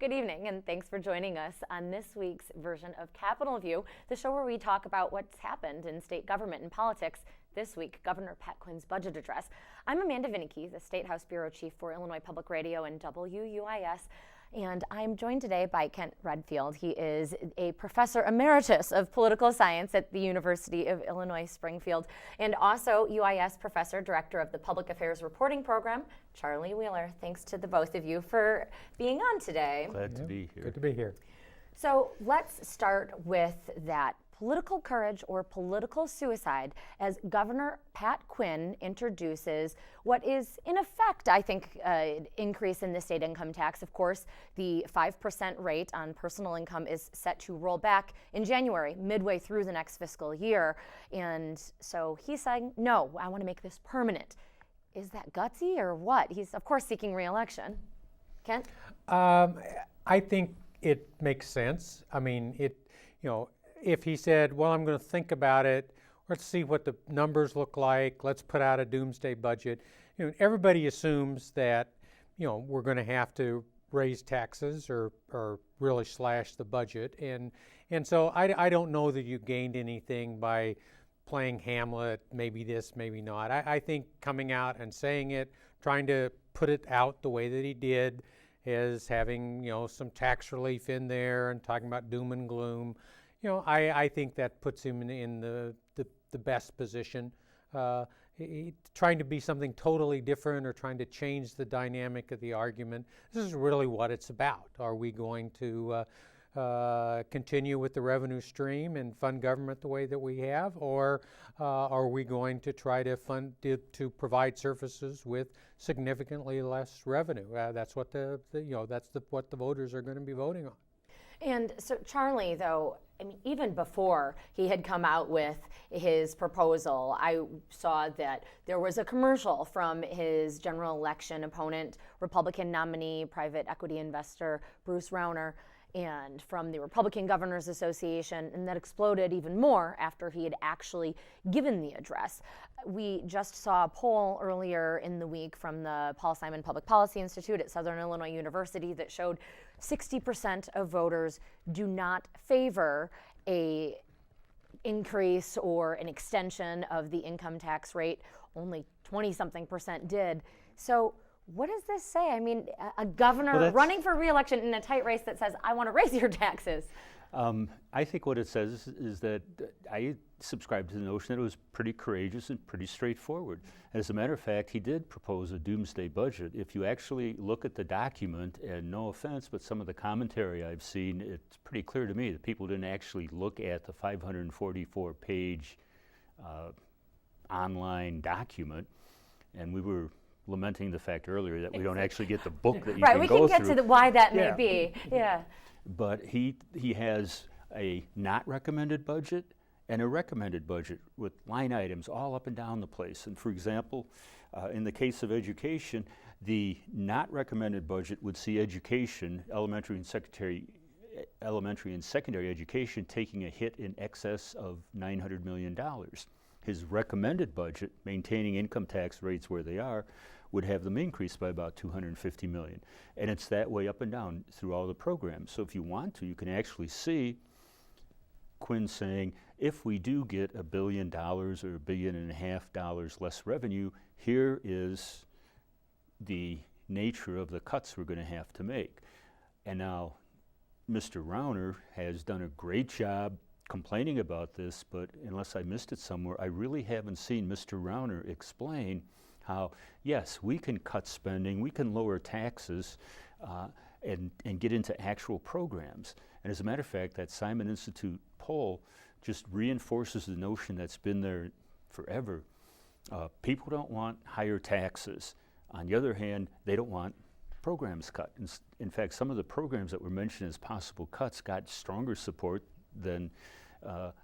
Good evening, and thanks for joining us on this week's version of Capitol View, the show where we talk about what's happened in state government and politics this week, Governor Pat Quinn's budget address. I'm Amanda Vinicky, the State House Bureau Chief for Illinois Public Radio and WUIS, and I'm joined today by Kent Redfield. He is a professor emeritus of political science at the University of Illinois Springfield, and also UIS professor, director of the Public Affairs Reporting Program, Charlie Wheeler. Thanks to the both of you for being on today. Glad to be here. Good to be here. So let's start with that political courage or political suicide as Governor Pat Quinn introduces what is, in effect, I think, increase in the state income tax. Of course, the 5% rate on personal income is set to roll back in January, midway through the next fiscal year. And so he's saying, no, I want to make this permanent. Is that gutsy or what? He's, of course, seeking re-election. Kent? I think it makes sense. I mean, if he said, well, I'm going to think about it, let's see what the numbers look like, let's put out a doomsday budget. Everybody assumes that, we're going to have to raise taxes or really slash the budget. And so I don't know that you gained anything by playing Hamlet, maybe this, maybe not. I think coming out and saying it, trying to put it out the way that he did, is having, some tax relief in there and talking about doom and gloom. I think that puts him in the best position. Trying to be something totally different or trying to change the dynamic of the argument. This is really what it's about. Are we going to continue with the revenue stream and fund government the way that we have, or are we going to try to provide services with significantly less revenue? That's what what the voters are going to be voting on. And so Charlie, though, even before he had come out with his proposal, I saw that there was a commercial from his general election opponent, Republican nominee, private equity investor Bruce Rauner, and from the Republican Governors Association, and that exploded even more after he had actually given the address. We just saw a poll earlier in the week from the Paul Simon Public Policy Institute at Southern Illinois University that showed 60% of voters do not favor a increase or an extension of the income tax rate. Only 20-something% did. So what does this say? I mean, a governor running for re-election in a tight race that says, I want to raise your taxes. I think what it says is that I subscribe to the notion that it was pretty courageous and pretty straightforward. As a matter of fact, he did propose a doomsday budget. If you actually look at the document, and no offense, but some of the commentary I've seen, it's pretty clear to me that people didn't actually look at the 544-page online document, and we were lamenting the fact earlier that we don't actually get the book that you right, can we go can get through. to why that may be. Yeah. But he has a not recommended budget and a recommended budget with line items all up and down the place. And for example, in the case of education, the not recommended budget would see education, elementary and secondary education, taking a hit in excess of $900 million. His recommended budget, maintaining income tax rates where they are, would have them increase by about $250 million. And it's that way up and down through all the programs. So if you want to, you can actually see Quinn saying, if we do get $1 billion or $1.5 billion less revenue, here is the nature of the cuts we're going to have to make. And now Mr. Rauner has done a great job complaining about this, but unless I missed it somewhere, I really haven't seen Mr. Rauner explain how, yes, we can cut spending, we can lower taxes, and get into actual programs. And as a matter of fact, that Simon Institute poll just reinforces the notion that's been there forever. People don't want higher taxes. On the other hand, they don't want programs cut. In fact, some of the programs that were mentioned as possible cuts got stronger support than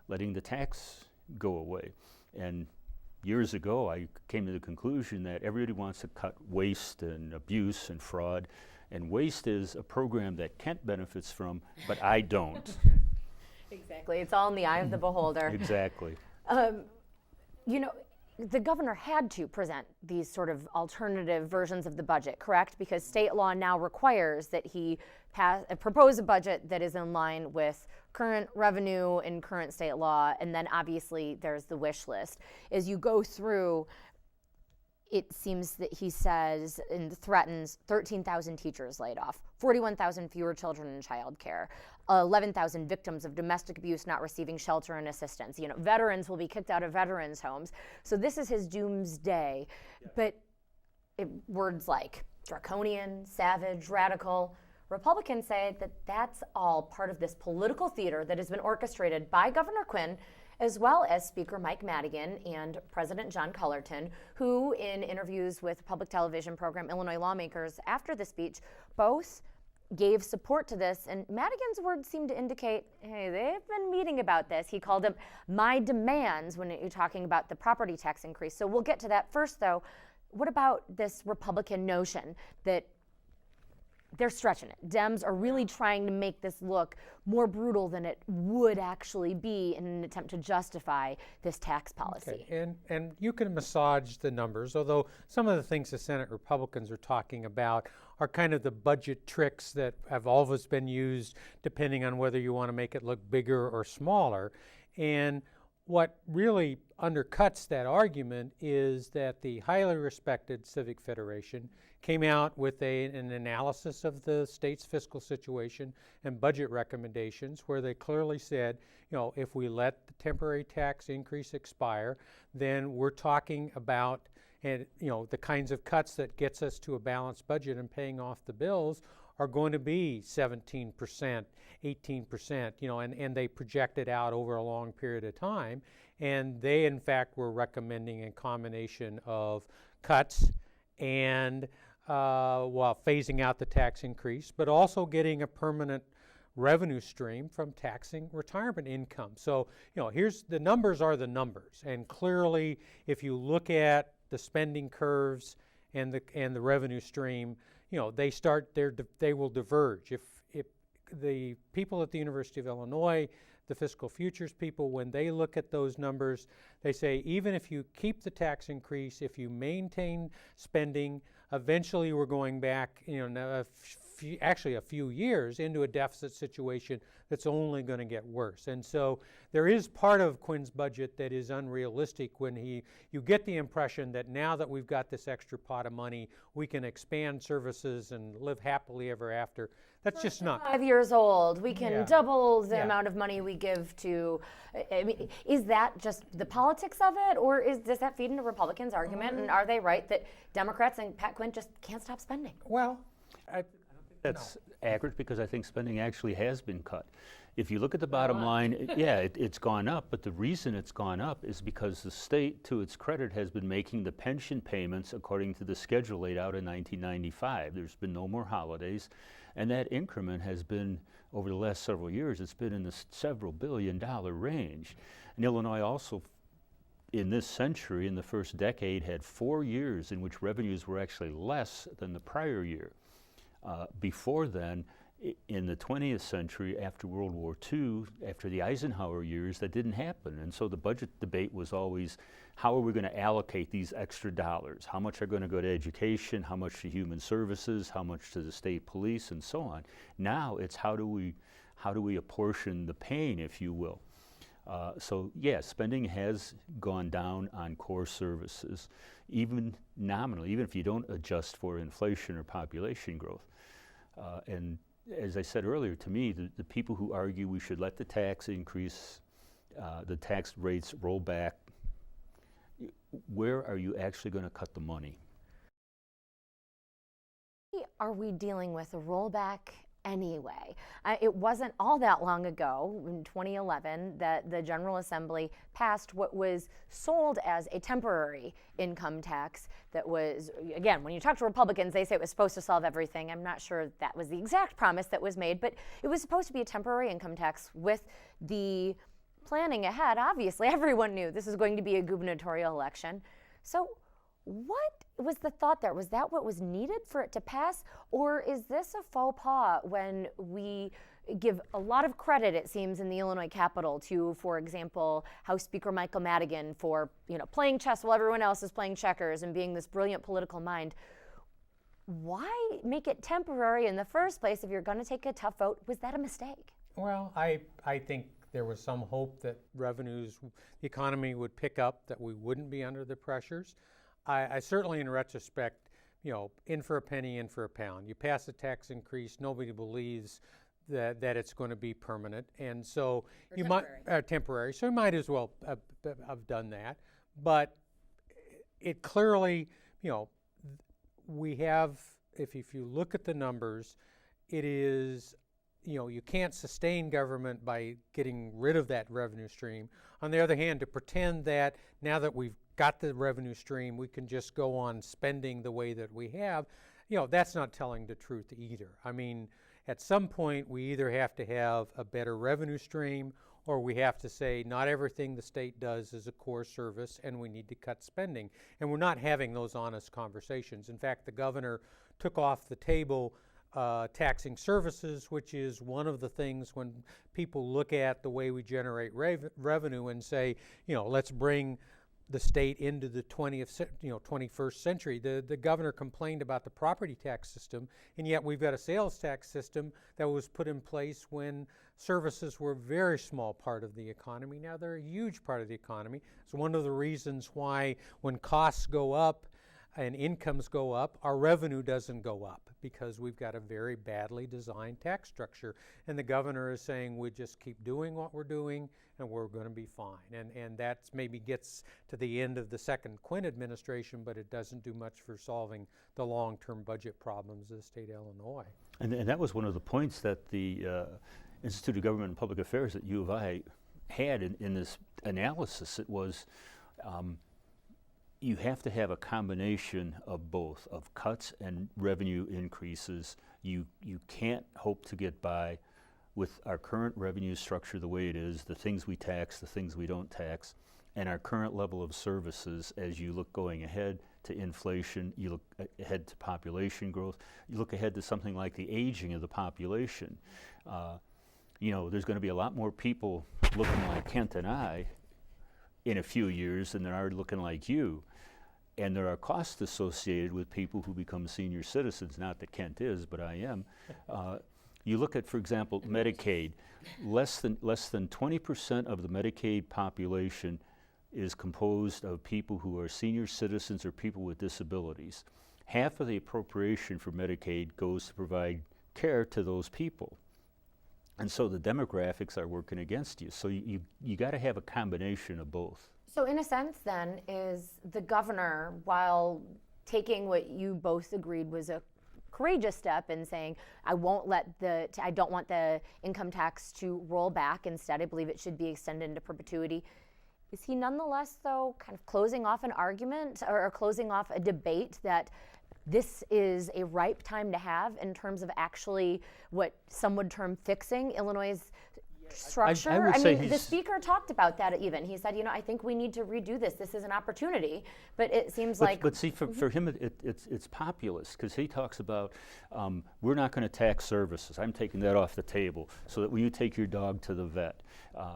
letting the tax go away. And years ago, I came to the conclusion that everybody wants to cut waste and abuse and fraud, and waste is a program that Kent benefits from, but I don't. Exactly. It's all in the eye of the beholder. Exactly. You know, the governor had to present these sort of alternative versions of the budget, correct? Because state law now requires that he propose a budget that is in line with current revenue and current state law, and then obviously there's the wish list. As you go through, it seems that he says and threatens 13,000 teachers laid off, 41,000 fewer children in childcare, 11,000 victims of domestic abuse not receiving shelter and assistance. You know, veterans will be kicked out of veterans' homes. So this is his doomsday. Yeah. But words like draconian, savage, radical, Republicans say that that's all part of this political theater that has been orchestrated by Governor Quinn, as well as Speaker Mike Madigan and President John Cullerton, who in interviews with public television program Illinois Lawmakers after the speech, both gave support to this. And Madigan's words seem to indicate, hey, they've been meeting about this. He called them my demands when you're talking about the property tax increase. So we'll get to that first, though. What about this Republican notion that they're stretching it? Dems are really trying to make this look more brutal than it would actually be in an attempt to justify this tax policy. Okay. And you can massage the numbers, although some of the things the Senate Republicans are talking about are kind of the budget tricks that have always been used depending on whether you want to make it look bigger or smaller. And what really undercuts that argument is that the highly respected Civic Federation came out with an analysis of the state's fiscal situation and budget recommendations where they clearly said, you know, if we let the temporary tax increase expire, then we're talking about, and you know, the kinds of cuts that gets us to a balanced budget and paying off the bills are going to be 17%, 18%, you know, and they project it out over a long period of time. And they, in fact, were recommending a combination of cuts and while phasing out the tax increase, but also getting a permanent revenue stream from taxing retirement income. So, you know, here's the numbers are the numbers. And clearly, if you look at the spending curves and the revenue stream, you know, they will diverge. If the people at the University of Illinois, the fiscal futures people, when they look at those numbers, they say even if you keep the tax increase, if you maintain spending, eventually we're going back, you know, actually a few years into a deficit situation that's only going to get worse. And so there is part of Quinn's budget that is unrealistic when you get the impression that now that we've got this extra pot of money, we can expand services and live happily ever after. That's just not. 5 years old, we can double the amount of money we give to, I mean, is that just the politics of it, or does that feed into Republicans' argument, and are they right that Democrats and Pat Quinn just can't stop spending? Well, I don't think that's accurate, because I think spending actually has been cut. If you look at the bottom line, it's gone up, but the reason it's gone up is because the state, to its credit, has been making the pension payments according to the schedule laid out in 1995. There's been no more holidays, and that increment has been, over the last several years, it's been in the several billion-dollar range. And Illinois also, in this century, in the first decade, had 4 years in which revenues were actually less than the prior year. Before then, in the 20th century, after World War II, after the Eisenhower years, that didn't happen. And so the budget debate was always, how are we going to allocate these extra dollars? How much are going to go to education? How much to human services? How much to the state police? And so on. Now it's how do we apportion the pain, if you will? So yes, spending has gone down on core services, even nominally, even if you don't adjust for inflation or population growth. And as I said earlier, to me, the people who argue we should let the tax increase, the tax rates roll back, where are you actually going to cut the money? Are we dealing with a rollback anyway? It wasn't all that long ago, in 2011, that the General Assembly passed what was sold as a temporary income tax that was, again, when you talk to Republicans, they say it was supposed to solve everything. I'm not sure that was the exact promise that was made, but it was supposed to be a temporary income tax with the planning ahead. Obviously, everyone knew this was going to be a gubernatorial election. So What was the thought there? Was that what was needed for it to pass? Or is this a faux pas when we give a lot of credit, it seems, in the Illinois Capitol to, for example, House Speaker Michael Madigan for, playing chess while everyone else is playing checkers and being this brilliant political mind? Why make it temporary in the first place if you're going to take a tough vote? Was that a mistake? Well, I think there was some hope that revenues, the economy would pick up, that we wouldn't be under the pressures. I certainly, in retrospect, in for a penny, in for a pound. You pass a tax increase, nobody believes that it's going to be permanent, and so you might temporary. So you might as well have done that. But it clearly, we have. If you look at the numbers, it is. You can't sustain government by getting rid of that revenue stream. On the other hand, to pretend that now that we've got the revenue stream, we can just go on spending the way that we have, that's not telling the truth either. I mean, at some point, we either have to have a better revenue stream, or we have to say not everything the state does is a core service and we need to cut spending. And we're not having those honest conversations. In fact, the governor took off the table taxing services, which is one of the things when people look at the way we generate revenue and say, let's bring the state into the 21st century. The governor complained about the property tax system, and yet we've got a sales tax system that was put in place when services were a very small part of the economy. Now they're a huge part of the economy. It's one of the reasons why when costs go up and incomes go up, our revenue doesn't go up, because we've got a very badly designed tax structure. And the governor is saying we just keep doing what we're doing and we're going to be fine. And that maybe gets to the end of the second Quinn administration, but it doesn't do much for solving the long-term budget problems of the state of Illinois. And that was one of the points that the Institute of Government and Public Affairs at U of I had in this analysis. It was you have to have a combination of both, of cuts and revenue increases. You can't hope to get by with our current revenue structure the way it is, the things we tax, the things we don't tax, and our current level of services as you look going ahead to inflation, you look ahead to population growth, you look ahead to something like the aging of the population. There's going to be a lot more people looking like Kent and I in a few years than there are looking like you. And there are costs associated with people who become senior citizens, not that Kent is, but I am. You look at, for example, Medicaid. Less than 20% of the Medicaid population is composed of people who are senior citizens or people with disabilities. Half of the appropriation for Medicaid goes to provide care to those people. And so the demographics are working against you. So you got to have a combination of both. So in a sense then, is the governor, while taking what you both agreed was a courageous step in saying, I don't want the income tax to roll back, instead I believe it should be extended into perpetuity, is he nonetheless though kind of closing off an argument or closing off a debate that this is a ripe time to have in terms of actually what some would term fixing Illinois' structure? I mean, the speaker talked about that even. He said, I think we need to redo this. This is an opportunity. But it seems like... But see, for him, it's populist, because he talks about, we're not going to tax services. I'm taking that off the table, so that when you take your dog to the vet,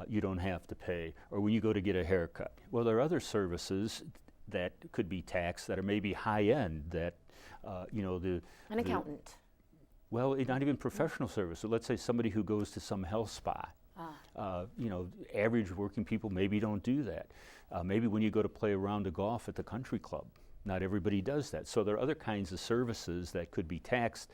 you don't have to pay. Or when you go to get a haircut. Well, there are other services that could be taxed that are maybe high-end, that, An accountant. Well, not even professional service. So let's say somebody who goes to some health spa. Average working people maybe don't do that. Maybe when you go to play a round of golf at the country club, not everybody does that. So there are other kinds of services that could be taxed.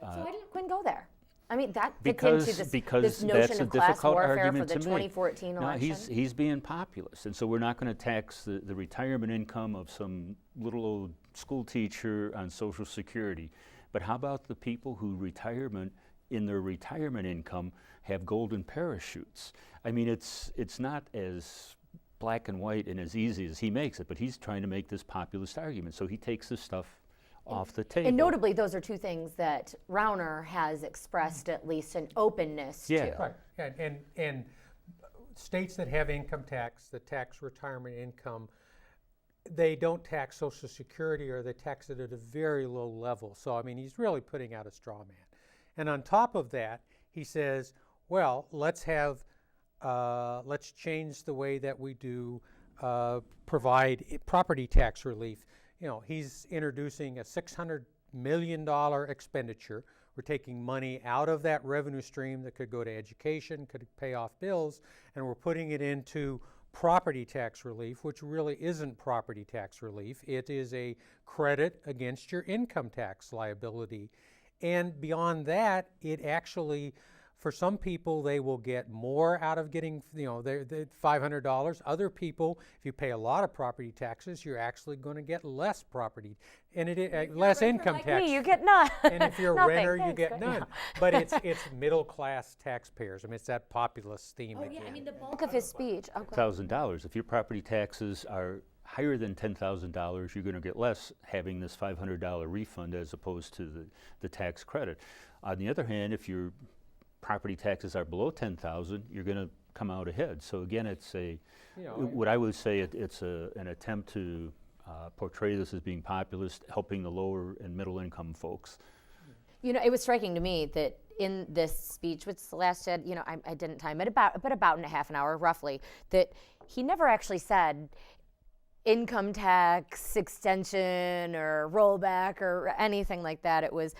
So why didn't Quinn go there? I mean, that fits because into this notion that's a of class difficult warfare for argument the to 2014 make. election. No, he's being populist, and so we're not going to tax the retirement income of some little old school teacher on Social Security. But how about the people who in their retirement income have golden parachutes? I mean, it's not as black and white and as easy as he makes it, but he's trying to make this populist argument. So he takes this stuff off the table. And notably, those are two things that Rauner has expressed at least an openness to. Right. And states that have income tax, the tax retirement income, they don't tax Social Security, or they tax it at a very low level. So, I mean, he's really putting out a straw man. And on top of that, he says, well, let's change the way that we do provide property tax relief. You know, he's introducing a $600 million expenditure. We're taking money out of that revenue stream that could go to education, could pay off bills, and we're putting it into property tax relief, which really isn't property tax relief. It is a credit against your income tax liability. And beyond that, it actually, for some people, they will get more out of getting, you know, the $500. Other people, if you pay a lot of property taxes, you're actually going to get less property, and less income tax. Me, you get none. And if you're a Nothing. renter, you Thanks, get but none. no. But it's middle class taxpayers. I mean, it's that populist theme Oh, again. yeah, I mean, the bulk of his speech. Oh, go ahead. $1,000. If your property taxes are higher than $10,000, you're going to get less having this $500 refund as opposed to the tax credit. On the other hand, if your property taxes are below $10,000, you're going to come out ahead. So again, it's what I would say it's an attempt to portray this as being populist, helping the lower and middle income folks. You know, it was striking to me that in this speech, which lasted, you know, I didn't time it, about a half an hour roughly, that he never actually said income tax extension or rollback or anything like that. It was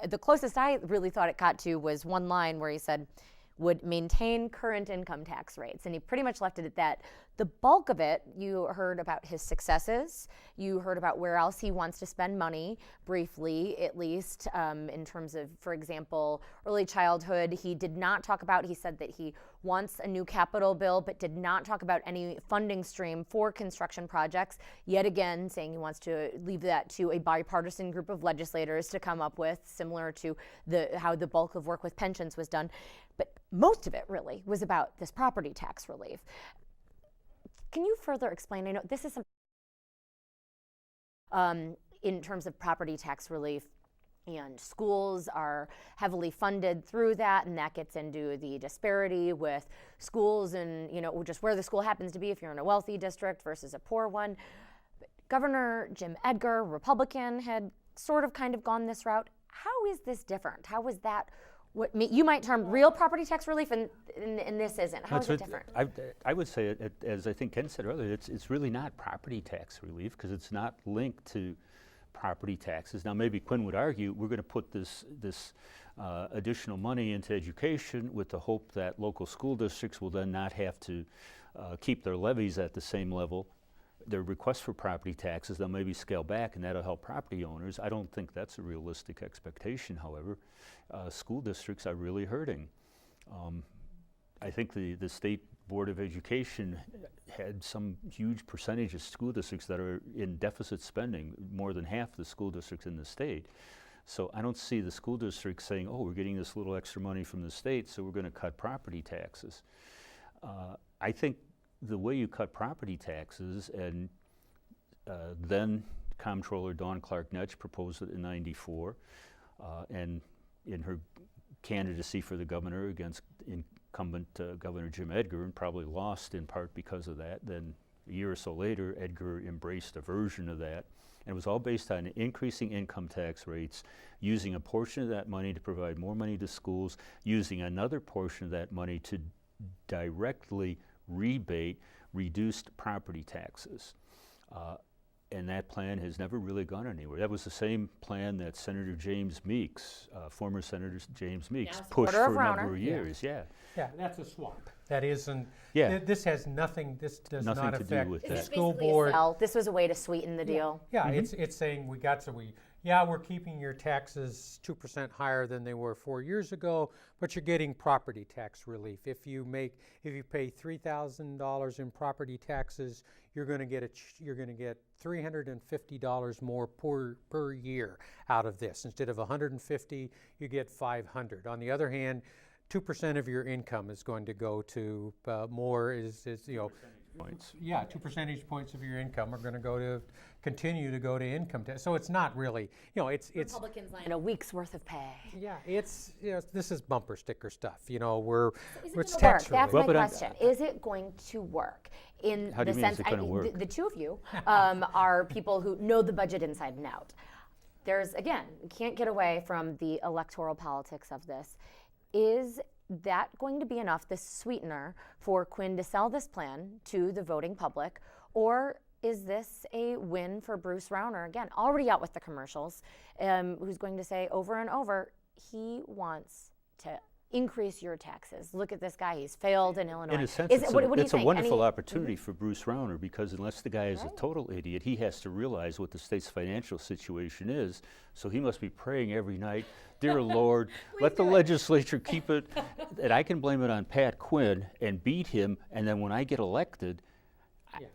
the closest I really thought it got to was one line where he said, would maintain current income tax rates. And he pretty much left it at that. The bulk of it, you heard about his successes. You heard about where else he wants to spend money, briefly at least, in terms of, for example, early childhood. He did not talk about, he said that he wants a new capital bill, but did not talk about any funding stream for construction projects. Yet again, saying he wants to leave that to a bipartisan group of legislators to come up with, similar to how the bulk of work with pensions was done. But most of it really was about this property tax relief. Can you further explain? I know this is in terms of property tax relief, and schools are heavily funded through that, and that gets into the disparity with schools and, you know, just where the school happens to be if you're in a wealthy district versus a poor one. But Governor Jim Edgar, Republican, had sort of kind of gone this route. How is this different? How is that what you might term real property tax relief, and this isn't? How is it different? I would say, as I think Ken said earlier, it's really not property tax relief because it's not linked to property taxes. Now, maybe Quinn would argue we're going to put this additional money into education with the hope that local school districts will then not have to keep their levies at the same level. Their requests for property taxes, they'll maybe scale back, and that'll help property owners. I don't think that's a realistic expectation, however. School districts are really hurting. I think the State Board of Education had some huge percentage of school districts that are in deficit spending, more than half the school districts in the state. So I don't see the school districts saying, oh, we're getting this little extra money from the state, so we're going to cut property taxes. I think the way you cut property taxes, and then Comptroller Dawn Clark-Netsch proposed it in '94, and in her candidacy for the governor against incumbent Governor Jim Edgar, and probably lost in part because of that. Then a year or so later, Edgar embraced a version of that. And it was all based on increasing income tax rates, using a portion of that money to provide more money to schools, using another portion of that money to directly rebate reduced property taxes. And that plan has never really gone anywhere. That was the same plan that Senator James Meeks, former Senator James Meeks, pushed for a number of years. Yeah, that's a swap. That isn't. Yeah. This has nothing. This does Nothing not to do affect with the that. school board. This was a way to sweeten the deal. Yeah, it's saying we're keeping your taxes 2% higher than they were 4 years ago, but you're getting property tax relief. If you pay $3,000 in property taxes, you're going to get $350 more per year out of this. Instead of $150, you get $500. On the other hand, 2% of your income is going to go to more points. Yeah, 2 percentage points of your income are going to continue to go to income tax. So it's not really, it's Republicans line a week's worth of pay. yeah, this is bumper sticker stuff. It's Is it tax gonna work? That's relief. my but question. Is it going to work? In How do the you mean, sense, is it gonna work? The two of you are people who know the budget inside and out. There's, again, you can't get away from the electoral politics of this. Is that going to be enough, this sweetener, for Quinn to sell this plan to the voting public? Or is this a win for Bruce Rauner, again, already out with the commercials, who's going to say over and over, he wants to increase your taxes. Look at this guy, he's failed in Illinois. In a sense, what do you it's a think? wonderful opportunity for Bruce Rauner, because unless the guy is Right. a total idiot, he has to realize what the state's financial situation is. So he must be praying every night, dear Lord, let the legislature keep it, and I can blame it on Pat Quinn and beat him, and then when I get elected,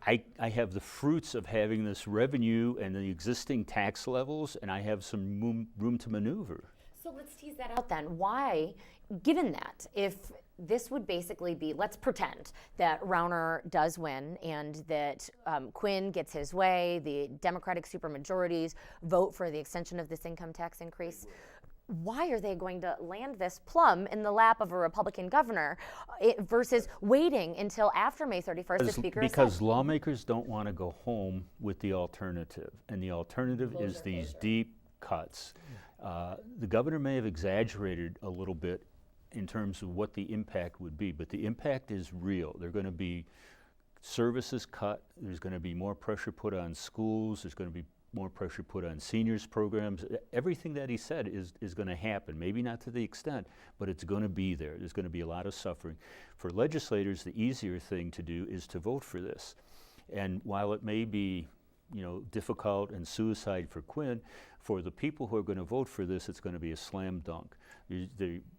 I have the fruits of having this revenue and the existing tax levels, and I have some room to maneuver. So let's tease that out then. Why, given that, if this would basically be, let's pretend that Rauner does win and that Quinn gets his way, the Democratic supermajorities vote for the extension of this income tax increase, why are they going to land this plum in the lap of a Republican governor versus waiting until after May 31st, the Speaker has Because said? lawmakers don't want to go home with the alternative, and the alternative is these deep cuts. The governor may have exaggerated a little bit in terms of what the impact would be, but the impact is real. They're going to be services cut, there's going to be more pressure put on schools, there's going to be more pressure put on seniors programs. Everything that he said is going to happen. Maybe not to the extent, but it's going to be there. There's going to be a lot of suffering. For legislators, the easier thing to do is to vote for this. And while it may be, difficult and suicide for Quinn, for the people who are going to vote for this, it's going to be a slam dunk.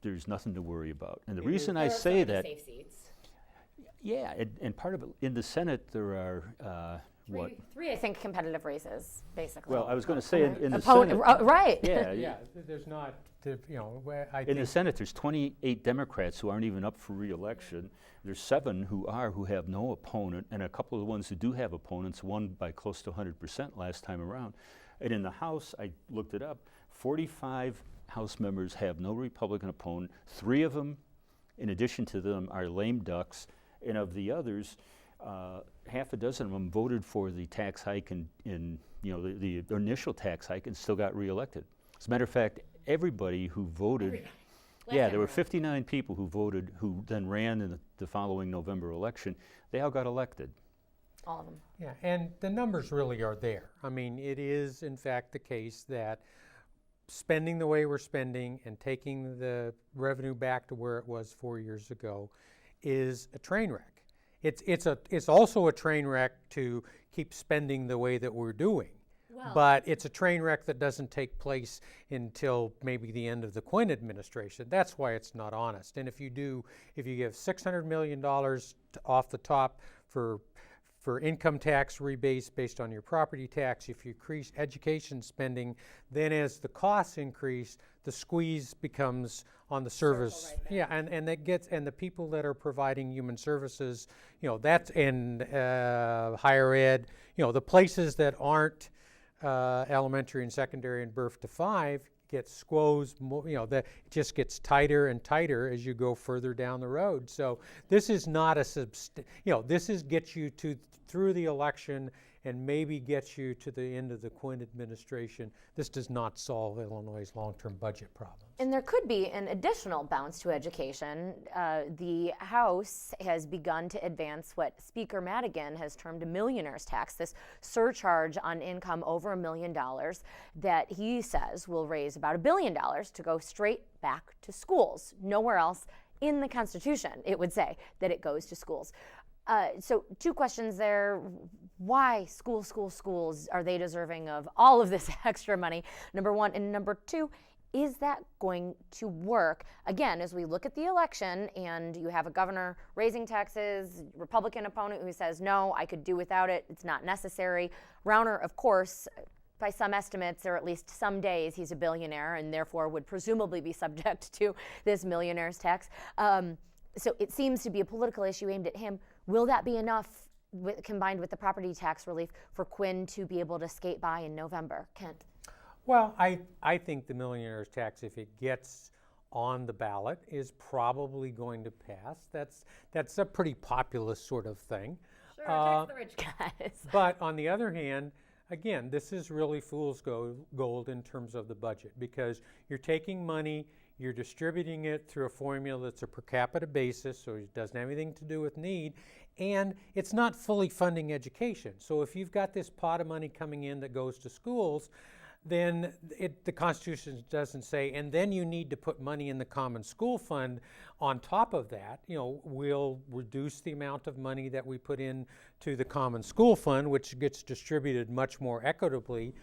There's nothing to worry about. And the reason I say that, Safe seats. yeah, and part of it, in the Senate there are, Three, I think, competitive races, basically. Well, I was going to say in the Opponent, Senate, right. yeah, There's not, I in think the Senate there's 28 Democrats who aren't even up for re-election. There's 7 who have no opponent, and a couple of the ones who do have opponents won by close to 100% last time around. And in the House, I looked it up, 45 House members have no Republican opponent. 3 of them, in addition to them, are lame ducks, and of the others, half a dozen of them voted for the tax hike in the initial tax hike and still got reelected. As a matter of fact, everybody who voted, there were 59 people who voted who then ran in the following November election. They all got elected. All of them. Yeah, and the numbers really are there. I mean, it is in fact the case that spending the way we're spending and taking the revenue back to where it was 4 years ago is a train wreck. It's also a train wreck to keep spending the way that we're doing. But it's a train wreck that doesn't take place until maybe the end of the Quinn administration. That's why it's not honest. And if you give $600 million off the top for income tax rebates based on your property tax, if you increase education spending, then as the costs increase, the squeeze becomes on the service. Yeah, and the people that are providing human services, that's in higher ed, the places that aren't elementary and secondary and birth to 5 get squoze, that just gets tighter and tighter as you go further down the road. So this is not this is get you through the election and maybe get you to the end of the Quinn administration. This does not solve Illinois' long-term budget problems. And there could be an additional bounce to education. The House has begun to advance what Speaker Madigan has termed a millionaire's tax, this surcharge on income over $1 million that he says will raise about $1 billion to go straight back to schools. Nowhere else in the Constitution, it would say that it goes to schools. So 2 questions there. Why schools? Are they deserving of all of this extra money? Number 1. And number 2, is that going to work? Again, as we look at the election and you have a governor raising taxes, Republican opponent who says, no, I could do without it, it's not necessary. Rauner, of course, by some estimates, or at least some days, he's a billionaire and therefore would presumably be subject to this millionaire's tax. So it seems to be a political issue aimed at him. Will that be enough combined with the property tax relief for Quinn to be able to skate by in November. Kent? Well, I think the millionaire's tax, if it gets on the ballot, is probably going to pass. That's a pretty populist sort of thing. Sure, tax the rich guys. But on the other hand, again, this is really fool's gold in terms of the budget, because you're taking money, you're distributing it through a formula that's a per capita basis, so it doesn't have anything to do with need, and it's not fully funding education. So if you've got this pot of money coming in that goes to schools, then the Constitution doesn't say, and then you need to put money in the common school fund on top of that. You know, we'll reduce the amount of money that we put in to the common school fund, which gets distributed much more equitably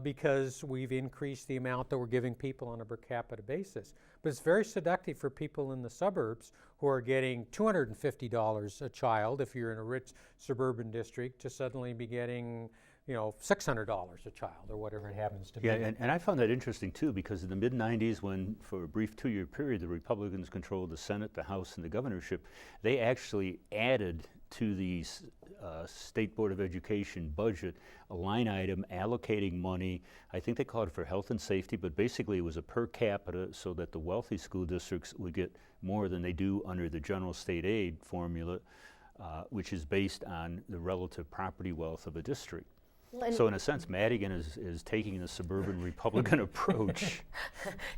because we've increased the amount that we're giving people on a per capita basis. But it's very seductive for people in the suburbs who are getting $250 a child, if you're in a rich suburban district, to suddenly be getting $600 a child, or whatever it happens to be. Yeah, and I found that interesting too, because in the mid-90s, when for a brief 2-year period the Republicans controlled the Senate, the House, and the governorship, they actually added to the State Board of Education budget a line item allocating money. I think they called it for health and safety, but basically it was a per capita, so that the wealthy school districts would get more than they do under the general state aid formula, which is based on the relative property wealth of a district. So in a sense, Madigan is taking the suburban Republican approach.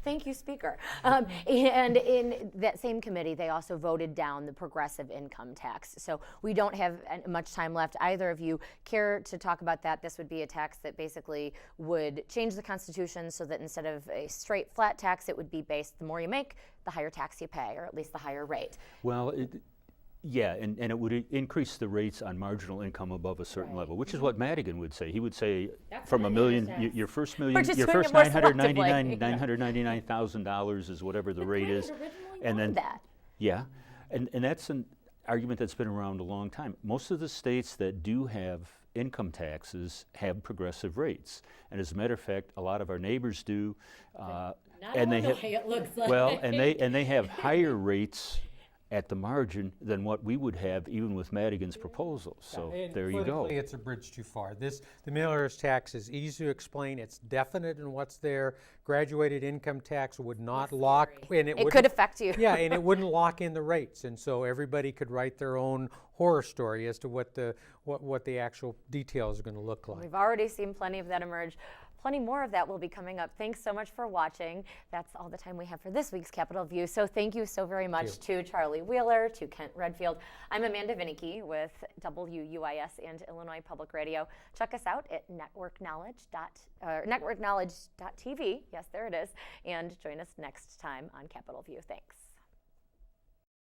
Thank you, Speaker. And in that same committee, they also voted down the progressive income tax. So we don't have much time left. Either of you care to talk about that? This would be a tax that basically would change the Constitution so that instead of a straight flat tax, it would be based, the more you make, the higher tax you pay, or at least the higher rate. Well, yeah, and it would increase the rates on marginal income above a certain level, which is what Madigan would say. He would say, from a million, your first million, your first $999,000 is whatever the rate is, and then yeah, and that's an argument that's been around a long time. Most of the states that do have income taxes have progressive rates, and as a matter of fact, a lot of our neighbors do, and they have, it looks like. well, and they have higher rates at the margin than what we would have even with Madigan's proposal. So there you go. It's a bridge too far. The millionaire's tax is easy to explain. It's definite in what's there. Graduated income tax would not lock, and it could affect you. Yeah, and it wouldn't lock in the rates, and so everybody could write their own horror story as to what the actual details are going to look like. We've already seen plenty of that emerge. Plenty more of that will be coming up. Thanks so much for watching. That's all the time we have for this week's Capitol View. So thank you so very much to Charlie Wheeler, to Kent Redfield. I'm Amanda Vinicky with WUIS and Illinois Public Radio. Check us out at networkknowledge.tv. Yes, there it is. And join us next time on Capitol View. Thanks.